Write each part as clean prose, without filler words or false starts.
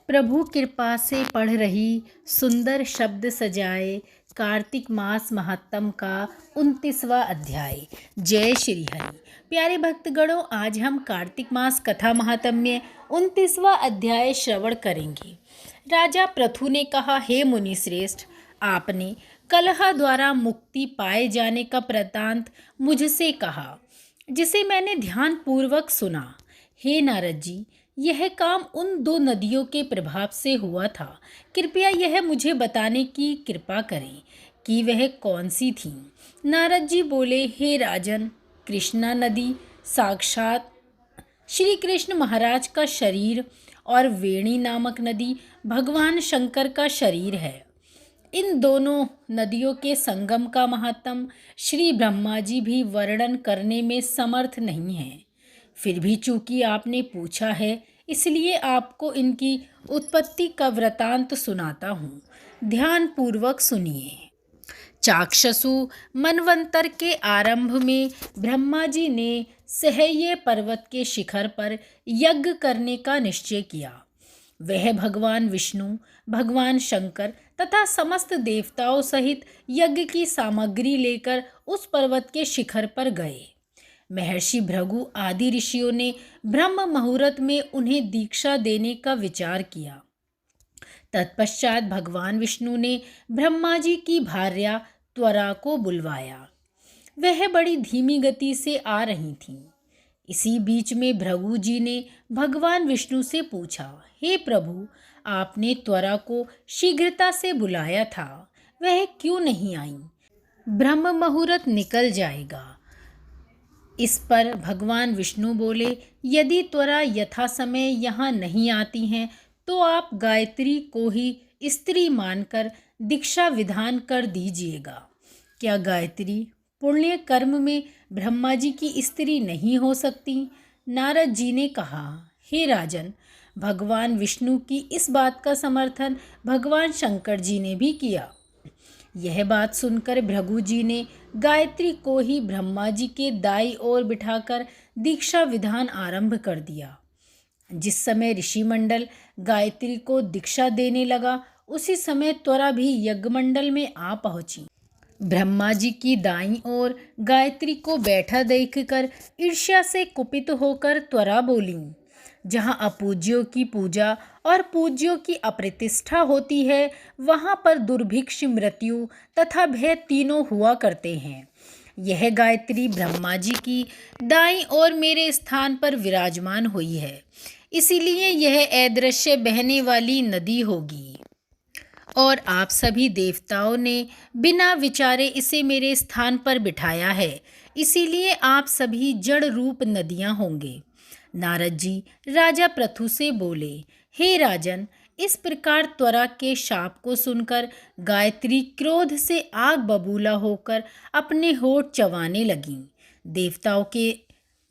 प्रभु कृपा से पढ़ रही सुंदर शब्द सजाए कार्तिक मास महात्म का 29वां अध्याय। जय श्री हरि। प्यारे भक्तगणों, आज हम कार्तिक मास कथा महात्म्य 29वां अध्याय श्रवण करेंगे। राजा पृथु ने कहा, हे मुनि श्रेष्ठ, आपने कलह द्वारा मुक्ति पाए जाने का वृत्तांत मुझसे कहा, जिसे मैंने ध्यान पूर्वक सुना। हे नारद जी, यह काम उन 2 नदियों के प्रभाव से हुआ था। कृपया यह मुझे बताने की कृपा करें कि वह कौन सी थीं। नारद जी बोले, हे राजन, कृष्णा नदी साक्षात श्री कृष्ण महाराज का शरीर और वेणी नामक नदी भगवान शंकर का शरीर है। इन दोनों नदियों के संगम का महात्म श्री ब्रह्मा जी भी वर्णन करने में समर्थ नहीं हैं। फिर भी चूंकि आपने पूछा है, इसलिए आपको इनकी उत्पत्ति का वृतांत सुनाता हूँ। ध्यान पूर्वक सुनिए। चाक्षसु मनवंतर के आरंभ में ब्रह्मा जी ने सहये पर्वत के शिखर पर यज्ञ करने का निश्चय किया। वह भगवान विष्णु, भगवान शंकर तथा समस्त देवताओं सहित यज्ञ की सामग्री लेकर उस पर्वत के शिखर पर गए। महर्षि भृगु आदि ऋषियों ने ब्रह्म मुहूर्त में उन्हें दीक्षा देने का विचार किया। तत्पश्चात भगवान विष्णु ने ब्रह्मा जी की भार्या त्वरा को बुलवाया। वह बड़ी धीमी गति से आ रही थीं। इसी बीच में भृगु जी ने भगवान विष्णु से पूछा, हे प्रभु, आपने त्वरा को शीघ्रता से बुलाया था, वह क्यों नहीं आई? ब्रह्म मुहूर्त निकल जाएगा। इस पर भगवान विष्णु बोले, यदि त्वरा यथा समय यहाँ नहीं आती हैं तो आप गायत्री को ही स्त्री मानकर दीक्षा विधान कर दीजिएगा। क्या गायत्री पुण्य कर्म में ब्रह्मा जी की स्त्री नहीं हो सकती? नारद जी ने कहा, हे राजन, भगवान विष्णु की इस बात का समर्थन भगवान शंकर जी ने भी किया। यह बात सुनकर भृगु जी ने गायत्री को ही ब्रह्मा जी के दाईं ओर बिठाकर दीक्षा विधान आरंभ कर दिया। जिस समय ऋषि मंडल गायत्री को दीक्षा देने लगा, उसी समय त्वरा भी यज्ञमंडल में आ पहुंची। ब्रह्मा जी की दाईं ओर गायत्री को बैठा देखकर ईर्ष्या से कुपित होकर त्वरा बोली, जहाँ अपूज्यों की पूजा और पूज्यों की अप्रतिष्ठा होती है, वहाँ पर दुर्भिक्ष, मृत्यु तथा भय तीनों हुआ करते हैं। यह गायत्री ब्रह्मा जी की दाईं ओर मेरे स्थान पर विराजमान हुई है, इसीलिए यह अदृश्य बहने वाली नदी होगी। और आप सभी देवताओं ने बिना विचारे इसे मेरे स्थान पर बिठाया है, इसीलिए आप सभी जड़ रूप नदियाँ होंगे। नारद जी राजा पृथु से बोले, हे राजन, इस प्रकार त्वरा के शाप को सुनकर गायत्री क्रोध से आग बबूला होकर अपने होठ चबाने लगी। देवताओं के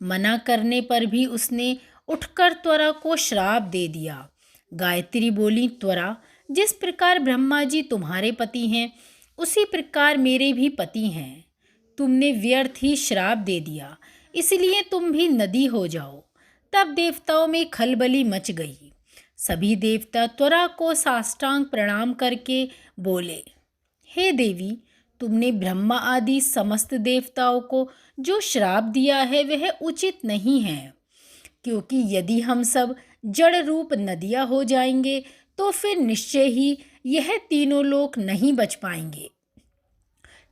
मना करने पर भी उसने उठकर त्वरा को श्राप दे दिया। गायत्री बोली, त्वरा, जिस प्रकार ब्रह्मा जी तुम्हारे पति हैं, उसी प्रकार मेरे भी पति हैं। तुमने व्यर्थ ही श्राप दे दिया, इसलिए तुम भी नदी हो जाओ। तब देवताओं में खलबली मच गई। सभी देवता त्वरा को साष्टांग प्रणाम करके बोले, हे देवी, तुमने ब्रह्मा आदि समस्त देवताओं को जो श्राप दिया है वह उचित नहीं है, क्योंकि यदि हम सब जड़ रूप नदियाँ हो जाएंगे तो फिर निश्चय ही यह तीनों लोक नहीं बच पाएंगे।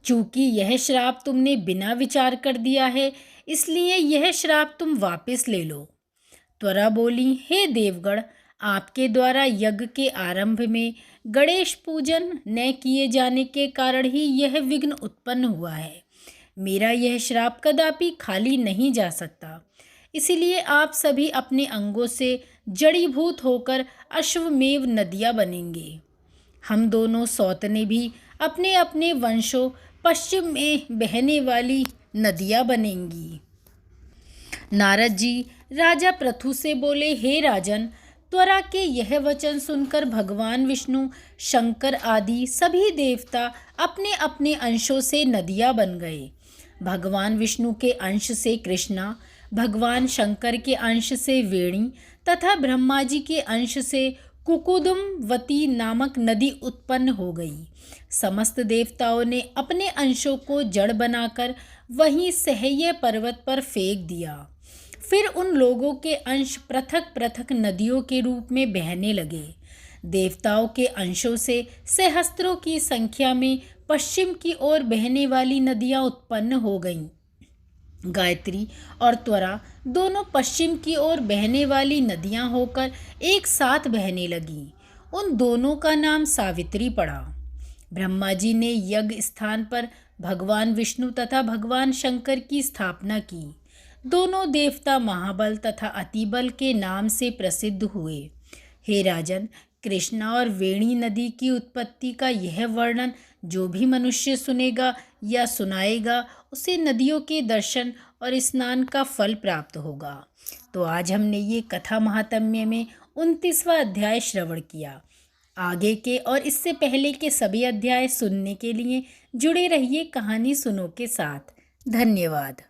चूँकि यह श्राप तुमने बिना विचार कर दिया है, इसलिए यह श्राप तुम वापस ले लो। त्वरा बोली, हे देवगण, आपके द्वारा यज्ञ के आरंभ में गणेश पूजन न किए जाने के कारण ही यह विघ्न उत्पन्न हुआ है। मेरा यह श्राप कदापि खाली नहीं जा सकता, इसीलिए आप सभी अपने अंगों से जड़ीभूत होकर अश्वमेव नदियाँ बनेंगे। हम दोनों सौतने भी अपने अपने वंशों पश्चिम में बहने वाली नदियाँ बनेंगी। नारद जी राजा पृथु से बोले, हे राजन, त्वरा के यह वचन सुनकर भगवान विष्णु, शंकर आदि सभी देवता अपने अपने अंशों से नदियाँ बन गए। भगवान विष्णु के अंश से कृष्णा, भगवान शंकर के अंश से वेणी तथा ब्रह्मा जी के अंश से कुकुदुमवती नामक नदी उत्पन्न हो गई। समस्त देवताओं ने अपने अंशों को जड़ बनाकर वहीं सह्य पर्वत पर फेंक दिया। फिर उन लोगों के अंश पृथक पृथक नदियों के रूप में बहने लगे। देवताओं के अंशों से सहस्त्रों की संख्या में पश्चिम की ओर बहने वाली नदियां उत्पन्न हो गईं। गायत्री और त्वरा दोनों पश्चिम की ओर बहने वाली नदियां होकर एक साथ बहने लगीं। उन दोनों का नाम सावित्री पड़ा। ब्रह्मा जी ने यज्ञ स्थान पर भगवान विष्णु तथा भगवान शंकर की स्थापना की। दोनों देवता महाबल तथा अतिबल के नाम से प्रसिद्ध हुए। हे राजन, कृष्णा और वेणी नदी की उत्पत्ति का यह वर्णन जो भी मनुष्य सुनेगा या सुनाएगा उसे नदियों के दर्शन और स्नान का फल प्राप्त होगा। तो आज हमने ये कथा महात्म्य में 29वां अध्याय श्रवण किया। आगे के और इससे पहले के सभी अध्याय सुनने के लिए जुड़े रहिए कहानी सुनो के साथ। धन्यवाद।